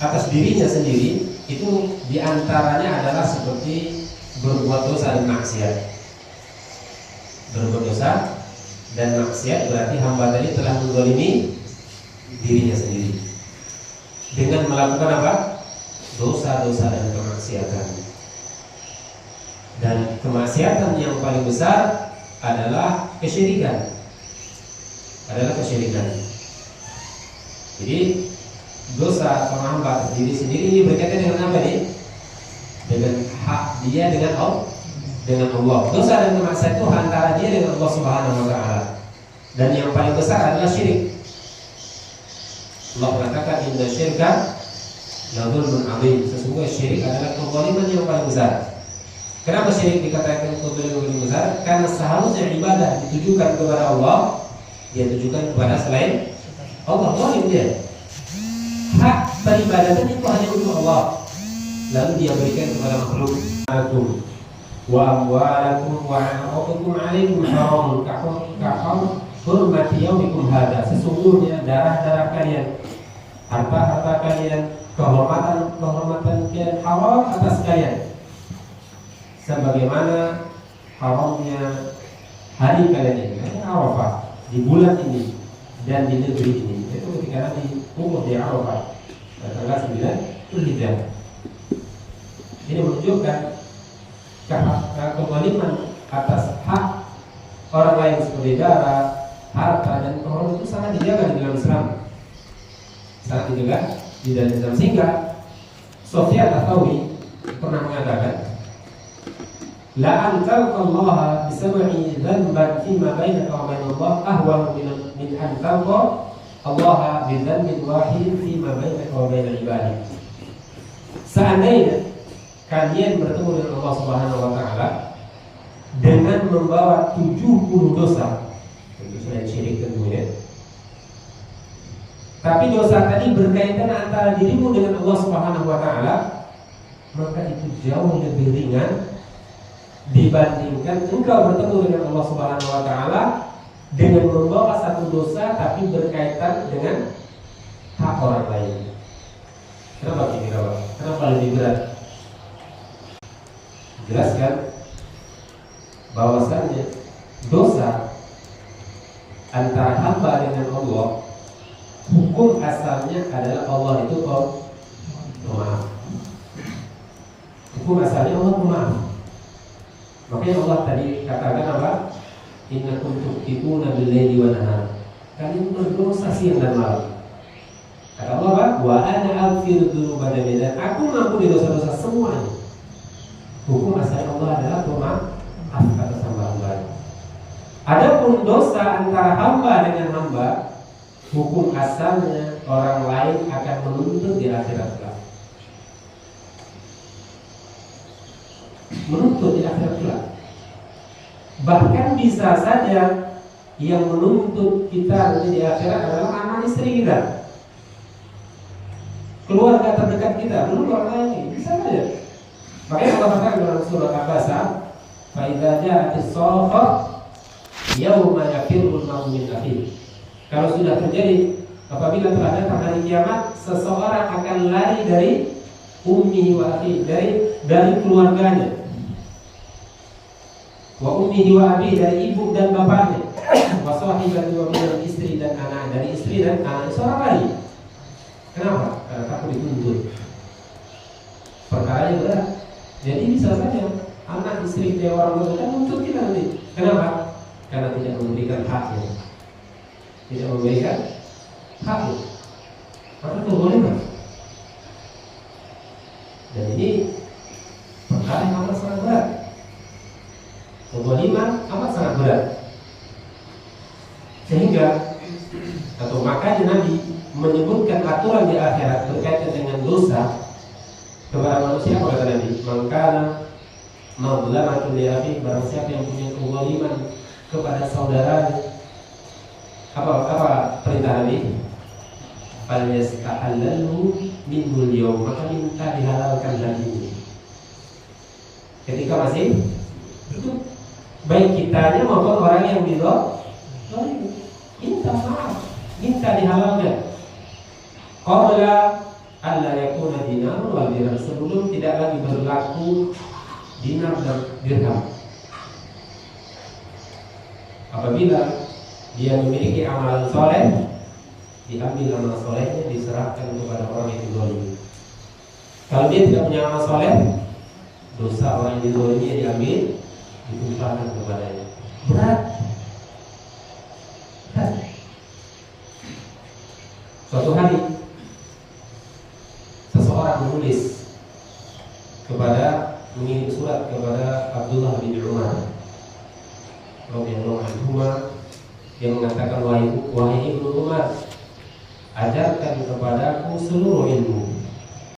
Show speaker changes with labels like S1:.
S1: atas dirinya sendiri itu diantaranya adalah seperti berbuat dosa dan maksiat. Berbuat dosa dan maksiat berarti hamba tadi telah menzalimi dirinya sendiri dengan melakukan apa? Dosa-dosa dan kemaksiatan. Dan kemaksiatan yang paling besar adalah kesyirikan. Jadi dosa seorang hamba atas diri sendiri ini berkaitan dengan apa nih? Dengan hak dia dengan Allah. Dosa dan kemaksiatan itu antara dia dengan Allah Subhanahu wa taala. Dan yang paling besar adalah syirik. Allah mengatakan inna syirka la dzulmun 'adzim. Sesungguhnya syirik adalah kezaliman yang paling besar. Kenapa syirik dikatakan kezaliman yang paling besar? Karena seharusnya ibadah ditujukan kepada Allah, dia tujukan kepada selain Allah. Zalim dia. Hak peribadatan itu hanya untuk Allah, lalu dia berikan kepada makhluk. Wa amwalakum wa anfusakum 'alaikum haram ka hurmati yaumikum hadza. Sesungguhnya darah-darah kalian, harta-harta kalian, kehormatan kalian haram atas kalian, sebagaimana haramnya hari kalian ini, Arafah, di bulan ini dan di negeri ini. Itu ketika Nabi umur di Arafah tanggal 9 Dzulhijjah. Ini menunjukkan kezaliman atas hak orang lain seperti darah, harta dan kehormatan itu sangat dijaga di dalam Islam. Sangat dijaga di dalam Islam, sehingga Sufyan Ats-Tsauri pernah mengatakan, la an talqa Allah bi sab'i dhanban fima bainaka wa bain Allah ahwan min an talqa Allah bi dhanbin wahid fima bainaka wa bain ibadihi. Seandainya kalian bertemu dengan Allah Subhanahu wa taala dengan membawa 70 dosa, tentu selain syirik tentunya, tapi dosa tadi berkaitan antara dirimu dengan Allah Subhanahu wa taala, maka itu jauh lebih ringan dibandingkan engkau bertemu dengan Allah Subhanahu wa taala dengan membawa satu dosa tapi berkaitan dengan hak orang lain. Kenapa kira-kira? Kenapa lebih berat? Jelaskan bahwasannya dosa antara hamba dengan Allah, hukum asalnya adalah Allah itu pemaaf. Hukum asalnya Allah pemaaf. Makanya Allah tadi katakan apa? Innakum tuqtibuna bil-laili wan nahar. Kalian berdosa siang dan malam. Kata Allah apa? Wa ana aghfiru dzunuba jami'an. Aku mengampuni dosa-dosa semuanya. Hukum asalnya Allah adalah pemaaf atas hamba-hamba. Adapun dosa antara hamba dengan hamba, hukum asalnya orang lain akan menuntut di akhirat kelak. Menuntut di akhirat kelak. Bahkan bisa saja yang menuntut kita nanti di akhirat adalah anak istri kita, keluarga terdekat kita, belum orang lain. Bisa saja. Makanya Allah katakan dalam surah Al-Baqarah, fa idza ja'atis sakhah yauma yafirrul mar'u min akhihi. Kalau sudah terjadi, apabila telah datang hari kiamat, seseorang akan lari dari ummihi wa akhihi, dari keluarganya. Wa ummihi wa abihi, dari ibu dan bapaknya. Wa sahibati wa bani, istri dan anak, dari istri dan anak. Seorang lari. Kenapa? Karena takut dituntut. Perkaranya berat. Jadi bisa saja anak istri dia orang tua kan nuntut kita nanti. Kenapa? Karena tidak memberikan haknya. Tidak memberikan haknya. Maka itu boleh kan? Dan ini perkara yang amat sangat berat. Kezaliman amat sangat berat. Sehingga atau makanya Nabi menyebutkan aturan di akhirat berkaitan dengan dosa kepada manusia. Apa kata Nabi? Mangkana mazlamatun li akhi, barang siapa yang punya kezaliman kepada saudaranya. Apa perintah Nabi? Fal yastahallahu minhu al-yawm, maka minta dihalalkan hari ini. Ketika masih itu baik kitanya maupun orang yang minta maaf, minta dihalalkan. Qabla alla yakuna yakuna dinar wal dirham, sebelum tidak lagi berlaku dinar dan dirham. Apabila dia memiliki amalan soleh, diambil amal solehnya, diserahkan kepada orang yang dizalimi. Kalau dia tidak punya amal soleh, dosa orang yang dizalimi diambil, ditumpahkan kepadanya. Berat. Suatu hari seseorang mengirim surat kepada Abdullah bin Umar radhiyallahu anhu, yang mengatakan, wahai Ibnu Umar, ajarkan kepadaku seluruh ilmu.